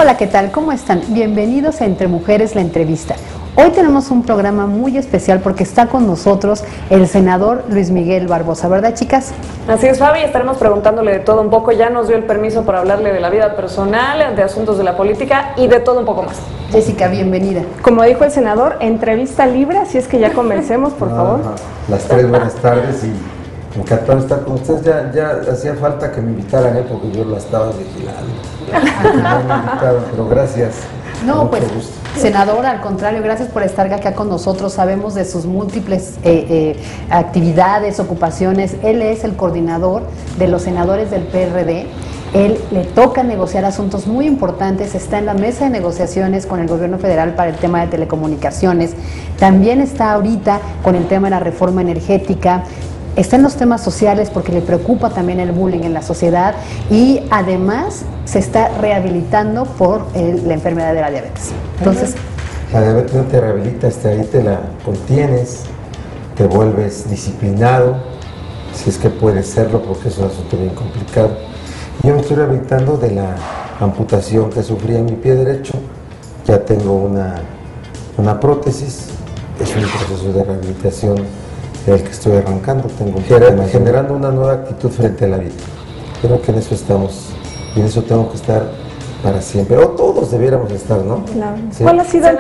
Hola, ¿qué tal? ¿Cómo están? Bienvenidos a Entre Mujeres, la entrevista. Hoy tenemos un programa muy especial porque está con nosotros el senador Luis Miguel Barbosa, ¿verdad, chicas? Así es, Fabi, estaremos preguntándole de todo un poco. Ya nos dio el permiso para hablarle de la vida personal, de asuntos de la política y de todo un poco más. Jessica, bienvenida. Como dijo el senador, entrevista libre, así es que ya comencemos, por favor. Las tres, buenas tardes y encantado de estar con ustedes. Ya hacía falta que me invitaran, porque yo la estaba vigilando. No me invitaron, pero gracias. No, pues, senador, al contrario, gracias por estar acá con nosotros. Sabemos de sus múltiples actividades, ocupaciones. Él es el coordinador de los senadores del PRD. Él le toca negociar asuntos muy importantes, está en la mesa de negociaciones con el gobierno federal para el tema de telecomunicaciones, también está ahorita con el tema de la reforma energética, está en los temas sociales porque le preocupa también el bullying en la sociedad y además se está rehabilitando por la enfermedad de la diabetes. Entonces, la diabetes no te rehabilita, ahí te la contienes, te vuelves disciplinado, si es que puedes serlo, porque es un asunto bien complicado. Yo me estoy rehabilitando de la amputación que sufrí en mi pie derecho, ya tengo una prótesis, es un proceso de rehabilitación del que estoy arrancando, generando una nueva actitud frente a la vida. Creo que en eso estamos, y en eso tengo que estar para siempre, o todos debiéramos estar, ¿no? Claro. Sí. ¿Cuál ha sido el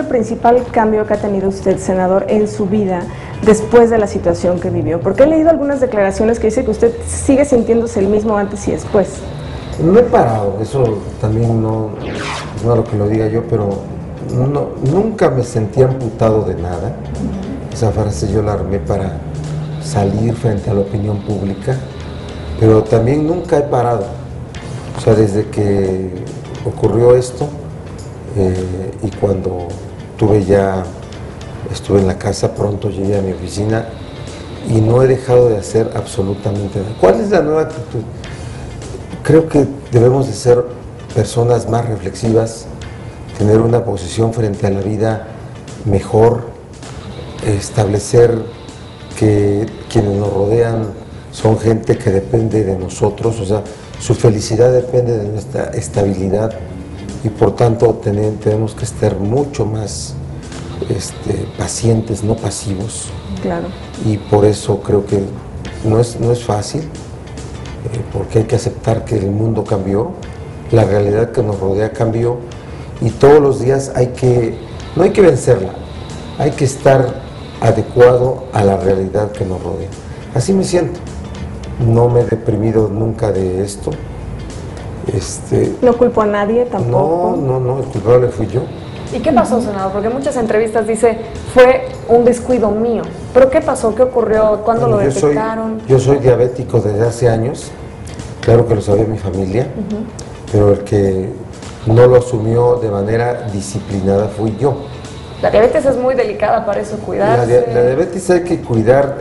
principal cambio que ha tenido usted, senador, en su vida después de la situación que vivió? Porque he leído algunas declaraciones que dice que usted sigue sintiéndose el mismo antes y después. No he parado, eso también no es malo que lo diga yo, pero nunca me sentí amputado de nada. Esa frase yo la armé para salir frente a la opinión pública, pero también nunca he parado. O sea, desde que ocurrió esto y cuando estuve en la casa, pronto llegué a mi oficina y no he dejado de hacer absolutamente nada. ¿Cuál es la nueva actitud? Creo que debemos de ser personas más reflexivas, tener una posición frente a la vida mejor, establecer que quienes nos rodean son gente que depende de nosotros, o sea, su felicidad depende de nuestra estabilidad y por tanto tenemos que estar mucho más pacientes, no pasivos. Claro. Y por eso creo que no es fácil, porque hay que aceptar que el mundo cambió, la realidad que nos rodea cambió y todos los días no hay que vencerla, hay que estar adecuado a la realidad que nos rodea. Así me siento. No me he deprimido nunca de esto. ¿No culpo a nadie tampoco? No, el culpable fui yo. ¿Y qué pasó, senador? Porque en muchas entrevistas dice, fue un descuido mío. ¿Pero qué pasó? ¿Qué ocurrió? ¿Cuándo lo detectaron? Yo soy diabético desde hace años, claro que lo sabía mi familia, pero el que no lo asumió de manera disciplinada fui yo. La diabetes es muy delicada, para eso cuidarse. La diabetes hay que cuidar,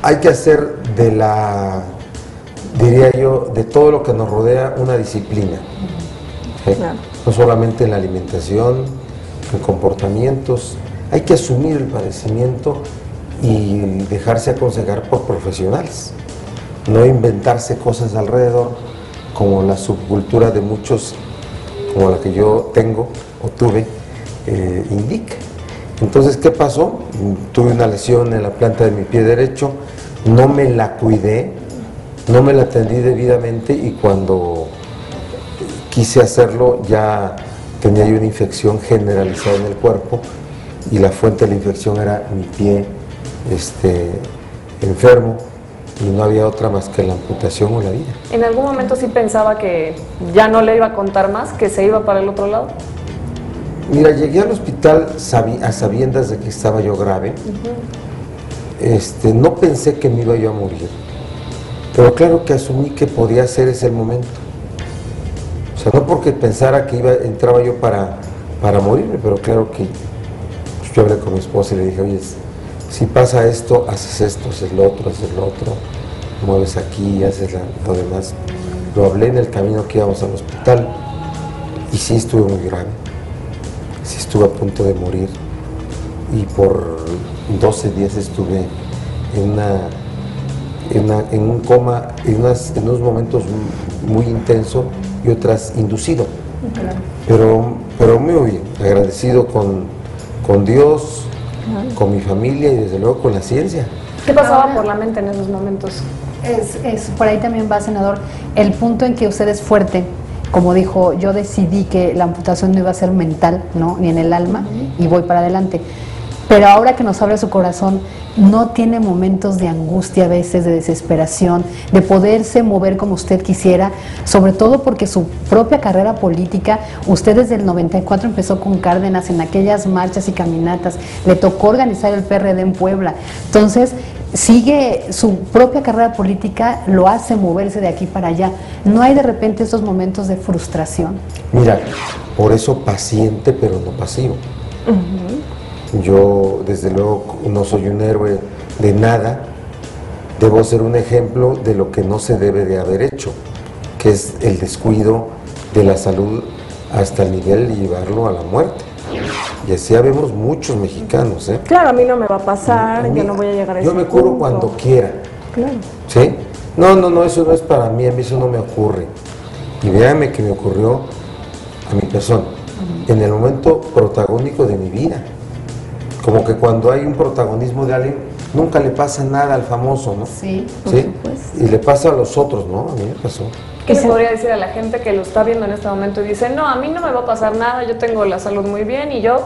hay que hacer diría yo, de todo lo que nos rodea una disciplina. Claro. No solamente en la alimentación, en comportamientos, hay que asumir el padecimiento y dejarse aconsejar por profesionales, no inventarse cosas alrededor como la subcultura de muchos, como la que yo tengo o tuve, indica. Entonces, ¿qué pasó? Tuve una lesión en la planta de mi pie derecho, no me la cuidé, no me la atendí debidamente y cuando quise hacerlo ya tenía yo una infección generalizada en el cuerpo y la fuente de la infección era mi pie enfermo y no había otra más que la amputación o la vida. ¿En algún momento sí pensaba que ya no le iba a contar más, que se iba para el otro lado? Mira, llegué al hospital a sabiendas de que estaba yo grave. No pensé que me iba yo a morir, pero claro que asumí que podía ser ese el momento. O sea, no porque pensara que entraba yo para morirme, pero claro que pues, yo hablé con mi esposa y le dije, oye, si pasa esto, haces lo otro, mueves aquí, haces lo demás. Lo hablé en el camino que íbamos al hospital y sí estuve muy grave. Sí estuve a punto de morir y por 12 días estuve en un coma, en unos momentos muy intensos y otras inducido. Pero muy bien, agradecido con Dios, con mi familia y desde luego con la ciencia. ¿Qué pasaba por la mente en esos momentos? Por ahí también va, senador, el punto en que usted es fuerte. Como dijo, yo decidí que la amputación no iba a ser mental, ¿no? Ni en el alma, y voy para adelante. Pero ahora que nos abre su corazón, ¿no tiene momentos de angustia a veces, de desesperación, de poderse mover como usted quisiera? Sobre todo porque su propia carrera política, usted desde el 94 empezó con Cárdenas en aquellas marchas y caminatas, le tocó organizar el PRD en Puebla. Entonces, sigue su propia carrera política, lo hace moverse de aquí para allá. ¿No hay de repente esos momentos de frustración? Mira, por eso paciente pero no pasivo. Yo desde luego no soy un héroe de nada, debo ser un ejemplo de lo que no se debe de haber hecho, que es el descuido de la salud hasta el nivel de llevarlo a la muerte. Y así vemos muchos mexicanos, ¿eh? Claro, a mí no me va a pasar, yo no voy a llegar a ese punto. Yo me curo cuando quiera. Claro. ¿Sí? No, eso no es para mí, a mí eso no me ocurre. Y véanme que me ocurrió a mi persona, en el momento protagónico de mi vida. Como que cuando hay un protagonismo de alguien, nunca le pasa nada al famoso, ¿no? Sí, por supuesto. Y le pasa a los otros, ¿no? A mí me pasó. ¿Qué le podría decir a la gente que lo está viendo en este momento y dice, no, a mí no me va a pasar nada, yo tengo la salud muy bien y yo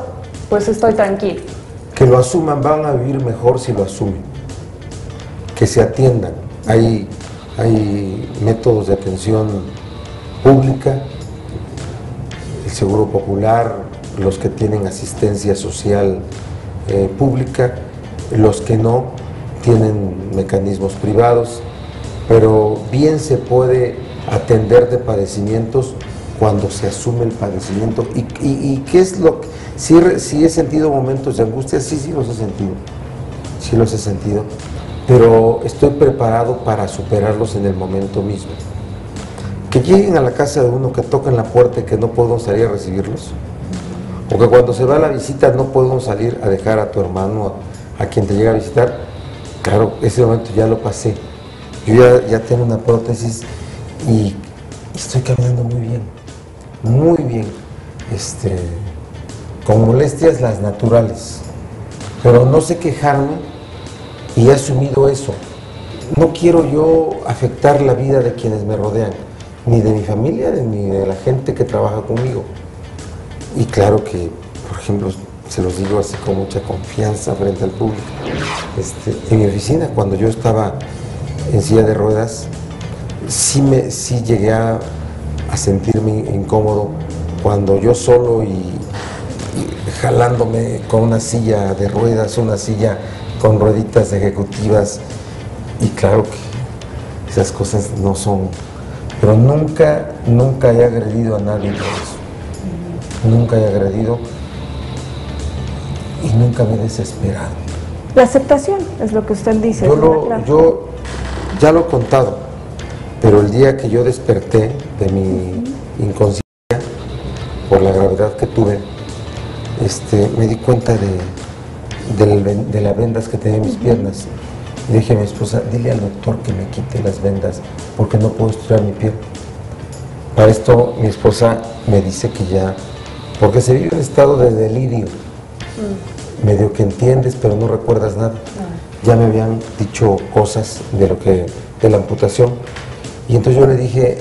pues estoy tranquilo? Que lo asuman, van a vivir mejor si lo asumen. Que se atiendan. Hay métodos de atención pública, el Seguro Popular, los que tienen asistencia social pública, los que no tienen mecanismos privados, pero bien se puede atender de padecimientos cuando se asume el padecimiento. ¿Y qué es lo que...? Sí he sentido momentos de angustia, sí los he sentido, pero estoy preparado para superarlos en el momento mismo. Que lleguen a la casa de uno, que toquen la puerta y que no puedo salir a recibirlos, o que cuando se va a la visita no puedo salir a dejar a tu hermano, a quien te llega a visitar. Claro, ese momento ya lo pasé. Yo ya tengo una prótesis y estoy caminando muy bien, con molestias las naturales, pero no sé quejarme y he asumido eso. No quiero yo afectar la vida de quienes me rodean, ni de mi familia, ni de la gente que trabaja conmigo. Y claro que, por ejemplo, se los digo así con mucha confianza frente al público, en mi oficina, cuando yo estaba en silla de ruedas, sí llegué a sentirme incómodo cuando yo solo y jalándome con una silla de ruedas, una silla con rueditas ejecutivas, y claro que esas cosas no son, pero nunca he agredido a nadie por eso, nunca he agredido y nunca me he desesperado. La aceptación es lo que usted dice. Yo ya lo he contado, pero el día que yo desperté de mi inconsciencia por la gravedad que tuve, me di cuenta de las vendas que tenía en mis piernas. Le dije a mi esposa, dile al doctor que me quite las vendas porque no puedo estirar mi piel. Para esto mi esposa me dice que ya, porque se vive en estado de delirio, medio que entiendes pero no recuerdas nada. Ya me habían dicho cosas de la amputación, y entonces yo le dije,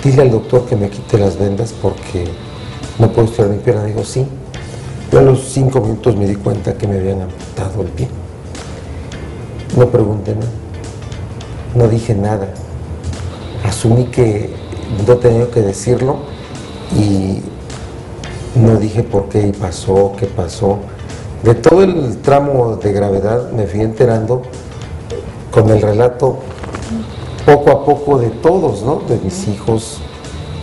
dile al doctor que me quite las vendas porque no puedo estirar mi pierna. Dijo, sí. Yo a los 5 minutos me di cuenta que me habían amputado el pie. No pregunté nada, no dije nada, asumí que no tenía que decirlo y no dije por qué pasó, qué pasó. De todo el tramo de gravedad me fui enterando con el relato poco a poco de todos, ¿no? De mis hijos,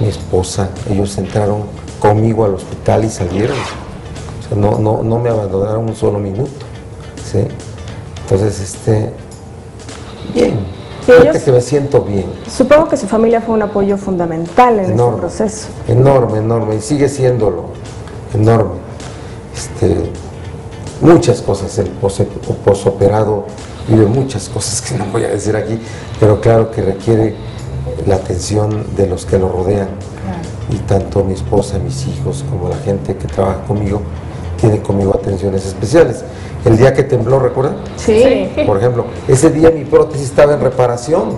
mi esposa. Ellos entraron conmigo al hospital y salieron. O sea, no me abandonaron un solo minuto, ¿sí? Entonces, bien. Fíjate que me siento bien. Supongo que su familia fue un apoyo fundamental en este proceso. Enorme, y sigue siéndolo, enorme. Muchas cosas, el posoperado vive muchas cosas que no voy a decir aquí, pero claro que requiere la atención de los que lo rodean. Y tanto mi esposa, mis hijos, como la gente que trabaja conmigo, tiene conmigo atenciones especiales. El día que tembló, ¿recuerdan? Sí. Por ejemplo, ese día mi prótesis estaba en reparación,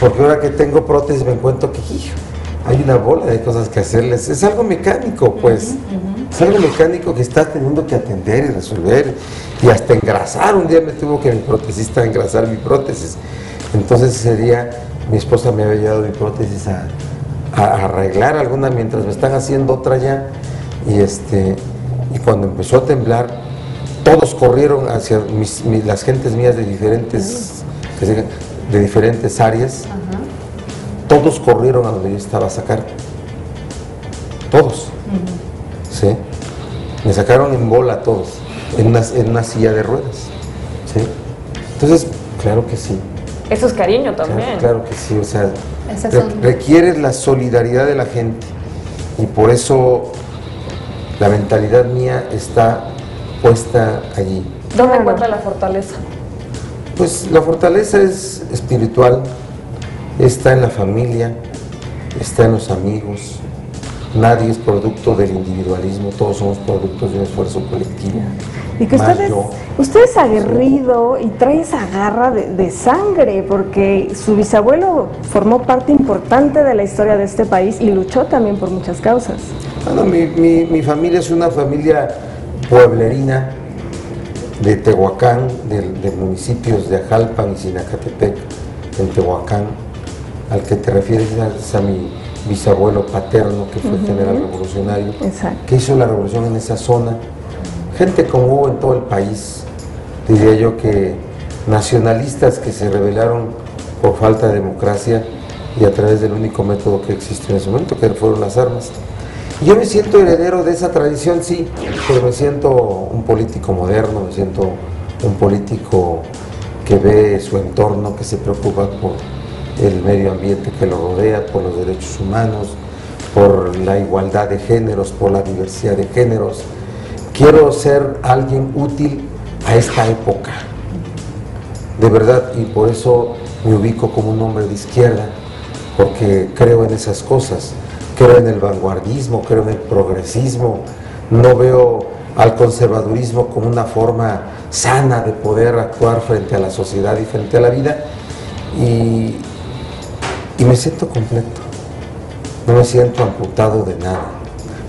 porque ahora que tengo prótesis me encuentro que hay una bola de cosas que hacerles. Es algo mecánico, pues. Es algo mecánico que estás teniendo que atender y resolver, y hasta engrasar. Un día me tuvo que mi protesista engrasar mi prótesis. Entonces ese día mi esposa me había llevado mi prótesis a arreglar alguna mientras me están haciendo otra ya, y cuando empezó a temblar, todos corrieron hacia las gentes mías de diferentes áreas. Todos corrieron a donde yo estaba a sacar. Todos. ¿Sí? Me sacaron en bola todos, en una silla de ruedas. ¿Sí? Entonces, claro que sí. Eso es cariño también. Claro que sí, o sea, requiere la solidaridad de la gente, y por eso la mentalidad mía está puesta allí. ¿Dónde encuentra la fortaleza? Pues la fortaleza es espiritual, está en la familia, está en los amigos. Nadie es producto del individualismo, todos somos productos de un esfuerzo colectivo. Y que usted es aguerrido y trae esa garra de sangre, porque su bisabuelo formó parte importante de la historia de este país y luchó también por muchas causas. Bueno, mi familia es una familia pueblerina de Tehuacán, de municipios de Ajalpan y Sinacatepec, en Tehuacán. Al que te refieres es a mi bisabuelo paterno, que fue general revolucionario. Exacto. Que hizo la revolución en esa zona. Gente como hubo en todo el país, diría yo, que nacionalistas que se rebelaron por falta de democracia y a través del único método que existió en ese momento, que fueron las armas. Yo me siento heredero de esa tradición, sí, pero me siento un político moderno, me siento un político que ve su entorno, que se preocupa por el medio ambiente que lo rodea, por los derechos humanos, por la igualdad de géneros, por la diversidad de géneros. Quiero ser alguien útil a esta época, de verdad, y por eso me ubico como un hombre de izquierda, porque creo en esas cosas, creo en el vanguardismo, creo en el progresismo, no veo al conservadurismo como una forma sana de poder actuar frente a la sociedad y frente a la vida, y me siento completo, no me siento amputado de nada.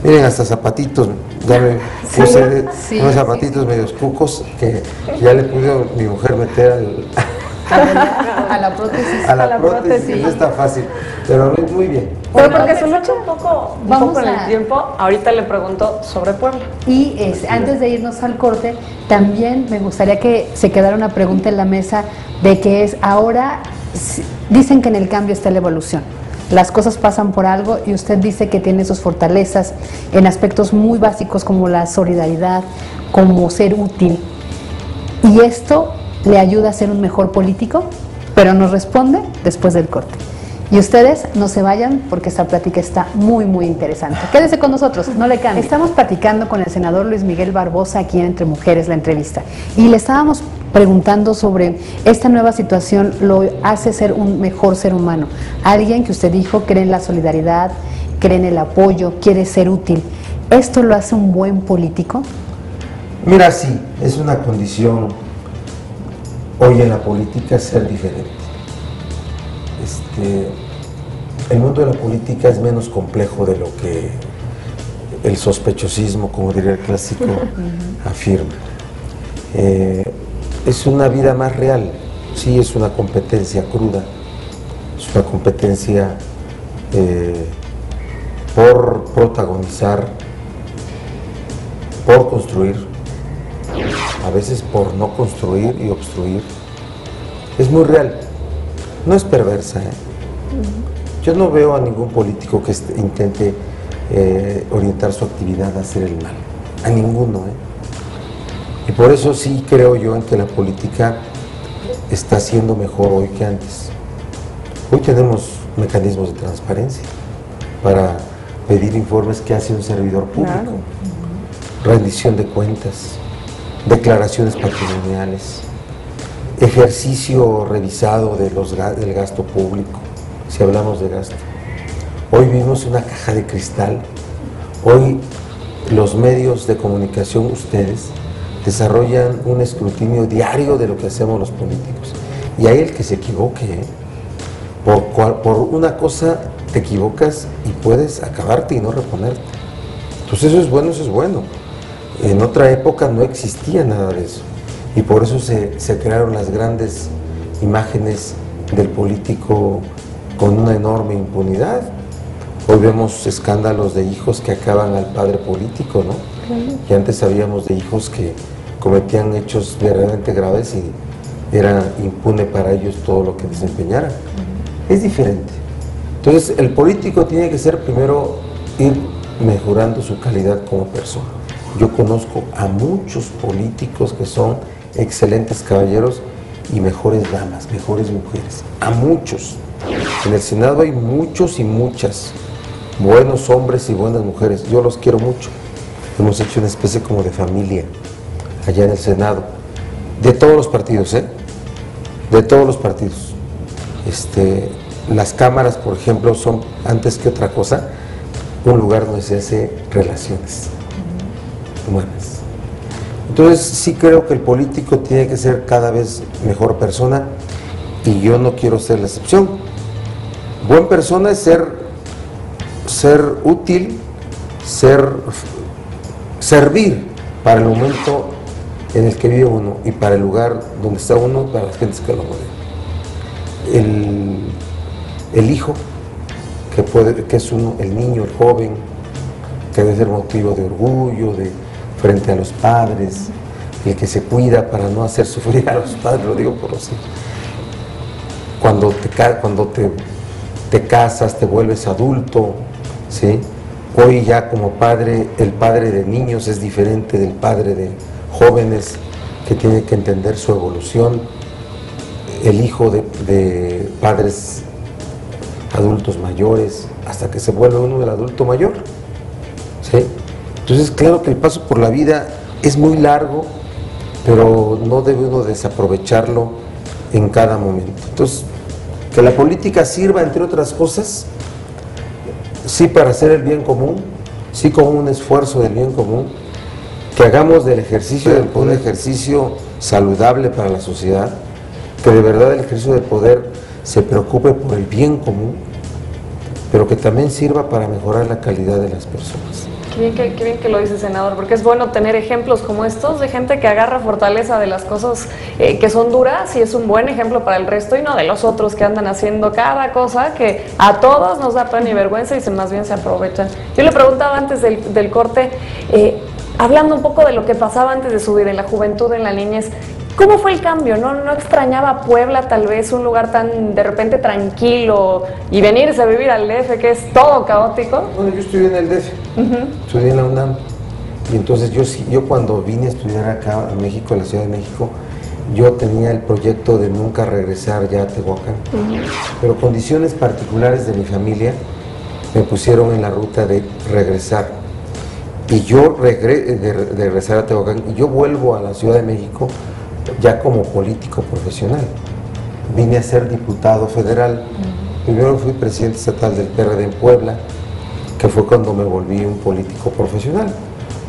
Miren, hasta zapatitos, ya me puse unos zapatitos medios cucos que ya le pude mi mujer meter a la prótesis. A la prótesis, no está fácil, pero muy bien. Pero porque se lucha un poco en el tiempo, ahorita le pregunto sobre Puebla. Y antes de irnos al corte, también me gustaría que se quedara una pregunta en la mesa de que es ahora, dicen que en el cambio está la evolución. Las cosas pasan por algo y usted dice que tiene sus fortalezas en aspectos muy básicos como la solidaridad, como ser útil. Y esto le ayuda a ser un mejor político, pero nos responde después del corte. Y ustedes no se vayan porque esta plática está muy, muy interesante. Quédese con nosotros, no le cambie. Estamos platicando con el senador Luis Miguel Barbosa aquí en Entre Mujeres, la entrevista. Y le estábamos preguntando sobre esta nueva situación, lo hace ser un mejor ser humano. Alguien que usted dijo cree en la solidaridad, cree en el apoyo, quiere ser útil. ¿Esto lo hace un buen político? Mira, sí, es una condición hoy en la política ser diferente. El mundo de la política es menos complejo de lo que el sospechosismo, como diría el clásico, afirma. Es una vida más real, sí, es una competencia cruda, es una competencia por protagonizar, por construir, a veces por no construir y obstruir. Es muy real. No es perversa, ¿eh? Yo no veo a ningún político que intente orientar su actividad a hacer el mal, a ninguno, ¿eh? Y por eso sí creo yo en que la política está siendo mejor hoy que antes. Hoy tenemos mecanismos de transparencia para pedir informes que hace un servidor público, rendición de cuentas, declaraciones patrimoniales, ejercicio revisado del gasto público. si hablamos de gasto. Hoy vivimos una caja de cristal. Hoy los medios de comunicación, ustedes, desarrollan un escrutinio diario de lo que hacemos los políticos. Y hay el que se equivoque, por una cosa te equivocas y puedes acabarte y no reponerte. Entonces eso es bueno, eso es bueno. En otra época no existía nada de eso. Y por eso se crearon las grandes imágenes del político con una enorme impunidad. Hoy vemos escándalos de hijos que acaban al padre político, ¿no? Y antes sabíamos de hijos que cometían hechos verdaderamente graves y era impune para ellos todo lo que desempeñaran. Es diferente. Entonces el político tiene que ser primero ir mejorando su calidad como persona. Yo conozco a muchos políticos que son excelentes caballeros y mejores damas, mejores mujeres, a muchos. En el Senado hay muchos y muchas, buenos hombres y buenas mujeres, yo los quiero mucho. Hemos hecho una especie como de familia allá en el Senado, de todos los partidos, de todos los partidos. Las cámaras, por ejemplo, son, antes que otra cosa, un lugar donde se hace relaciones humanas. Entonces sí creo que el político tiene que ser cada vez mejor persona y yo no quiero ser la excepción. Buena persona es ser útil, servir para el momento en el que vive uno y para el lugar donde está uno, para las gentes que lo rodean. El hijo, que es uno, el niño, el joven, que debe ser motivo de orgullo, frente a los padres, el que se cuida para no hacer sufrir a los padres, lo digo por los hijos. Cuando te casas, te vuelves adulto, ¿sí? Hoy ya como padre, el padre de niños es diferente del padre de jóvenes que tiene que entender su evolución, el hijo de padres adultos mayores, hasta que se vuelve uno el adulto mayor, ¿sí? Entonces, claro que el paso por la vida es muy largo, pero no debe uno desaprovecharlo en cada momento. Entonces, que la política sirva, entre otras cosas, sí para hacer el bien común, sí como un esfuerzo del bien común, que hagamos del ejercicio del poder un ejercicio saludable para la sociedad, que de verdad el ejercicio del poder se preocupe por el bien común, pero que también sirva para mejorar la calidad de las personas. Qué bien que lo dice, senador, porque es bueno tener ejemplos como estos de gente que agarra fortaleza de las cosas que son duras y es un buen ejemplo para el resto y no de los otros que andan haciendo cada cosa que a todos nos da pena y vergüenza y más bien se aprovechan. Yo le preguntaba antes del corte, hablando un poco de lo que pasaba antes de su vida, en la juventud, en la niñez, ¿cómo fue el cambio? ¿No extrañaba Puebla, tal vez un lugar tan de repente tranquilo y venirse a vivir al DF, que es todo caótico? Bueno, yo estudié en el DF, estudié en la UNAM, y entonces yo cuando vine a estudiar acá a México, en la Ciudad de México, yo tenía el proyecto de nunca regresar ya a Tehuacán, pero condiciones particulares de mi familia me pusieron en la ruta de regresar, y yo de regresar a Tehuacán, y yo vuelvo a la Ciudad de México ya como político profesional. Vine a ser diputado federal. Primero fui presidente estatal del PRD en Puebla, que fue cuando me volví un político profesional.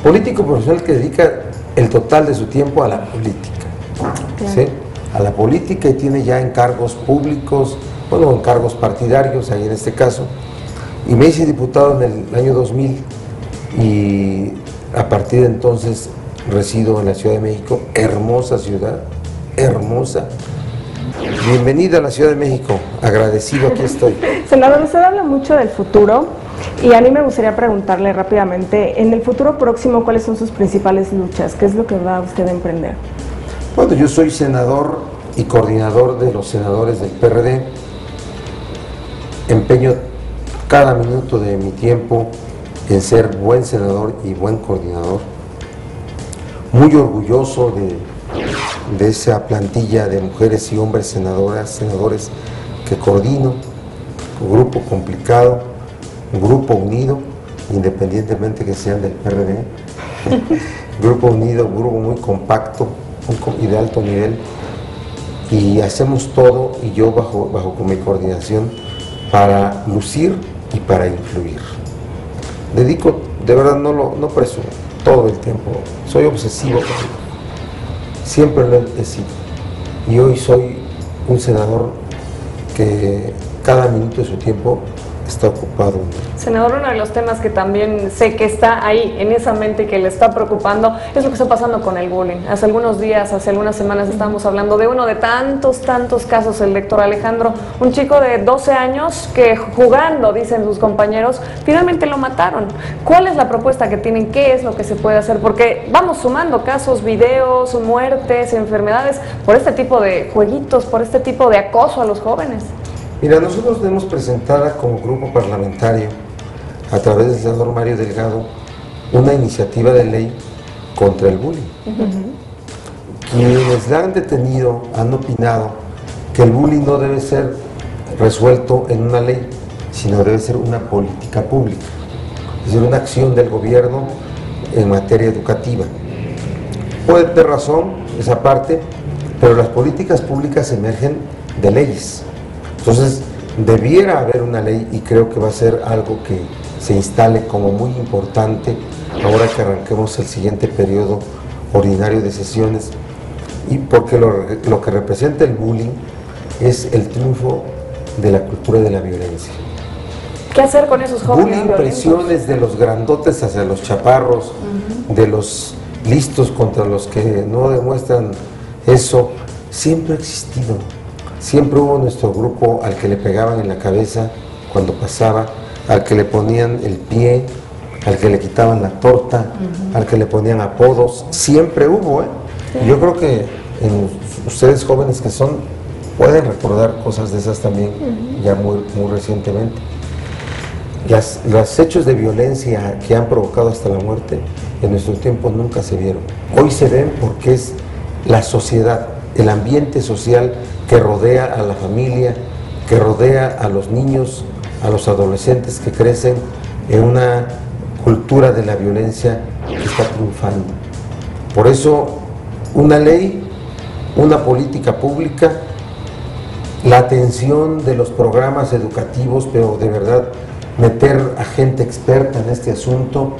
Político profesional que dedica el total de su tiempo a la política. Claro. ¿Sí? A la política y tiene ya encargos públicos, bueno, encargos partidarios, ahí en este caso. Y me hice diputado en el año 2000 y a partir de entonces resido en la Ciudad de México, hermosa ciudad, hermosa. Bienvenida a la Ciudad de México, agradecido, aquí estoy. Senador, usted habla mucho del futuro y a mí me gustaría preguntarle rápidamente, en el futuro próximo, ¿cuáles son sus principales luchas? ¿Qué es lo que va usted a emprender? Bueno, yo soy senador y coordinador de los senadores del PRD. Empeño cada minuto de mi tiempo en ser buen senador y buen coordinador. Muy orgulloso de esa plantilla de mujeres y hombres senadores que coordino, un grupo complicado, un grupo unido, independientemente que sean del PRD, grupo unido, un grupo muy compacto y de alto nivel, y hacemos todo, y yo bajo con mi coordinación para lucir y para influir. Dedico, de verdad no presumo, todo el tiempo, soy obsesivo con ello. Siempre lo he sido. Y hoy soy un senador que cada minuto de su tiempo está ocupado. Senador, uno de los temas que también sé que está ahí en esa mente y que le está preocupando es lo que está pasando con el bullying. Hace algunos días, hace algunas semanas estábamos hablando de uno de tantos casos, el Héctor Alejandro, un chico de 12 años que jugando, dicen sus compañeros, finalmente lo mataron. ¿Cuál es la propuesta que tienen? ¿Qué es lo que se puede hacer? Porque vamos sumando casos, videos, muertes, enfermedades por este tipo de jueguitos, por este tipo de acoso a los jóvenes. Mira, nosotros hemos presentado como grupo parlamentario, a través del senador Mario Delgado, una iniciativa de ley contra el bullying. Quienes la han detenido han opinado que el bullying no debe ser resuelto en una ley, sino debe ser una política pública, es decir, una acción del gobierno en materia educativa. Puede tener razón esa parte, pero las políticas públicas emergen de leyes. Entonces, debiera haber una ley y creo que va a ser algo que se instale como muy importante ahora que arranquemos el siguiente periodo ordinario de sesiones, y porque lo que representa el bullying es el triunfo de la cultura de la violencia. ¿Qué hacer con esos jóvenes Bullying, violentos? presiones de los grandotes hacia los chaparros, de los listos contra los que no demuestran eso, siempre ha existido. Siempre hubo nuestro grupo al que le pegaban en la cabeza cuando pasaba, al que le ponían el pie, al que le quitaban la torta, al que le ponían apodos. Siempre hubo, ¿eh? Sí. Yo creo que ustedes jóvenes que son, pueden recordar cosas de esas también, ya muy recientemente. Los hechos de violencia que han provocado hasta la muerte en nuestro tiempo nunca se vieron. Hoy se ven porque es la sociedad, el ambiente social que rodea a la familia, que rodea a los niños, a los adolescentes que crecen en una cultura de la violencia que está triunfando. Por eso, una ley, una política pública, la atención de los programas educativos, pero de verdad meter a gente experta en este asunto.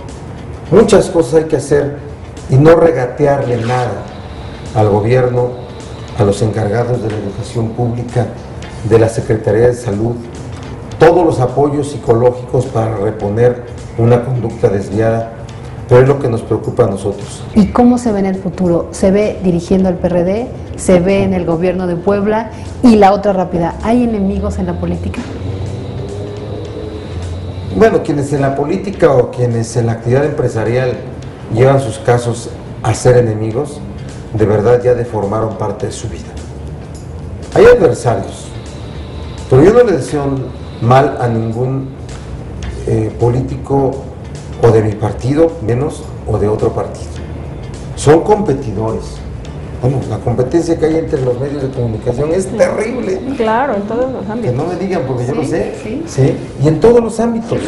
Muchas cosas hay que hacer y no regatearle nada al gobierno, a los encargados de la educación pública, de la Secretaría de Salud, todos los apoyos psicológicos para reponer una conducta desviada, pero es lo que nos preocupa a nosotros. ¿Y cómo se ve en el futuro? ¿Se ve dirigiendo el PRD? ¿Se ve en el gobierno de Puebla? Y la otra rápida, ¿hay enemigos en la política? Bueno, quienes en la política o quienes en la actividad empresarial llevan sus casos a ser enemigos, de verdad ya deformaron parte de su vida. Hay adversarios, pero yo no le deseo mal a ningún político o de mi partido, menos, o de otro partido. Son competidores. Bueno, la competencia que hay entre los medios de comunicación es terrible. Claro, en todos los ámbitos. Que no me digan, porque yo lo sé. Sí. Y en todos los ámbitos.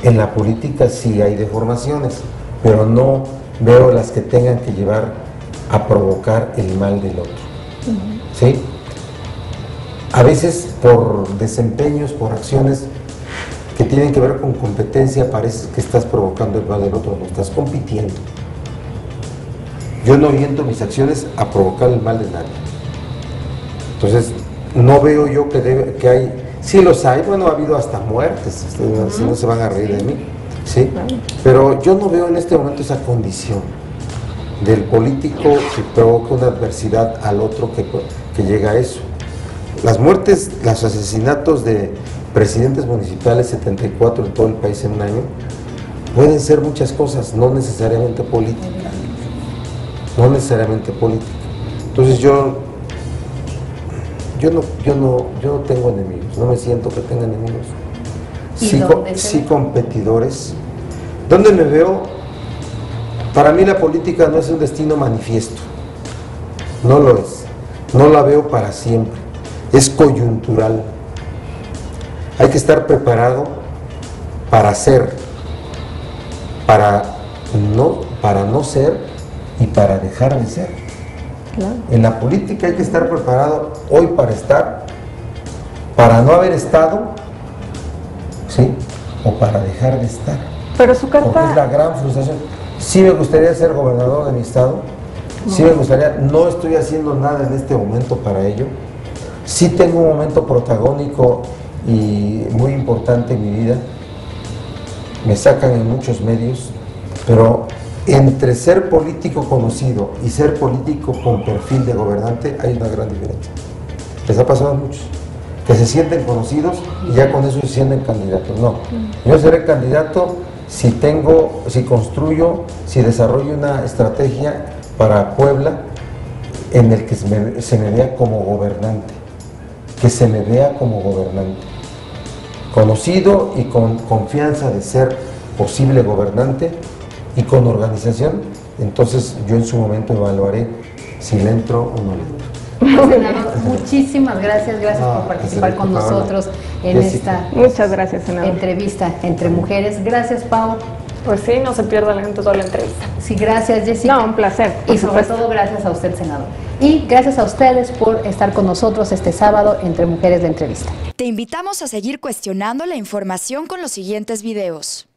En la política sí hay deformaciones, pero no veo las que tengan que llevar a provocar el mal del otro. ¿Sí? A veces por desempeños, por acciones que tienen que ver con competencia, parece que estás provocando el mal del otro, no estás compitiendo. Yo no oriento mis acciones a provocar el mal de nadie. Entonces, no veo yo que hay, sí los hay, bueno, ha habido hasta muertes, si no se van a reír de mí, ¿sí? Pero yo no veo en este momento esa condición del político que provoca una adversidad al otro que llega a eso. Las muertes, los asesinatos de presidentes municipales, 74 en todo el país en un año, pueden ser muchas cosas, no necesariamente política. No necesariamente política. Entonces yo no tengo enemigos, no me siento que tenga enemigos. Sí competidores. ¿Dónde me veo? Para mí la política no es un destino manifiesto, no lo es, no la veo para siempre, es coyuntural. Hay que estar preparado para ser, para no ser y para dejar de ser. Claro. En la política hay que estar preparado hoy para estar, para no haber estado ¿sí? O para dejar de estar. Pero su Porque es la carta, gran frustración. Sí me gustaría ser gobernador de mi estado, sí me gustaría, no estoy haciendo nada en este momento para ello. Sí tengo un momento protagónico y muy importante en mi vida. Me sacan en muchos medios, pero entre ser político conocido y ser político con perfil de gobernante hay una gran diferencia. Les ha pasado a muchos, que se sienten conocidos y ya con eso se sienten candidatos. No, yo seré candidato si construyo, si desarrollo una estrategia para Puebla en el que se me vea como gobernante, que se me vea como gobernante, conocido y con confianza de ser posible gobernante y con organización. Entonces yo en su momento evaluaré si le entro o no le entro. Senador, muchísimas gracias por participar con nosotros en esta muchas gracias, senador, entrevista entre mujeres. Gracias, Pau. Pues sí, no se pierda la gente toda la entrevista. Sí, gracias, Jessica. No, un placer. Y sobre todo gracias a usted, senador. Y gracias a ustedes por estar con nosotros este sábado entre Mujeres de Entrevista. Te invitamos a seguir cuestionando la información con los siguientes videos.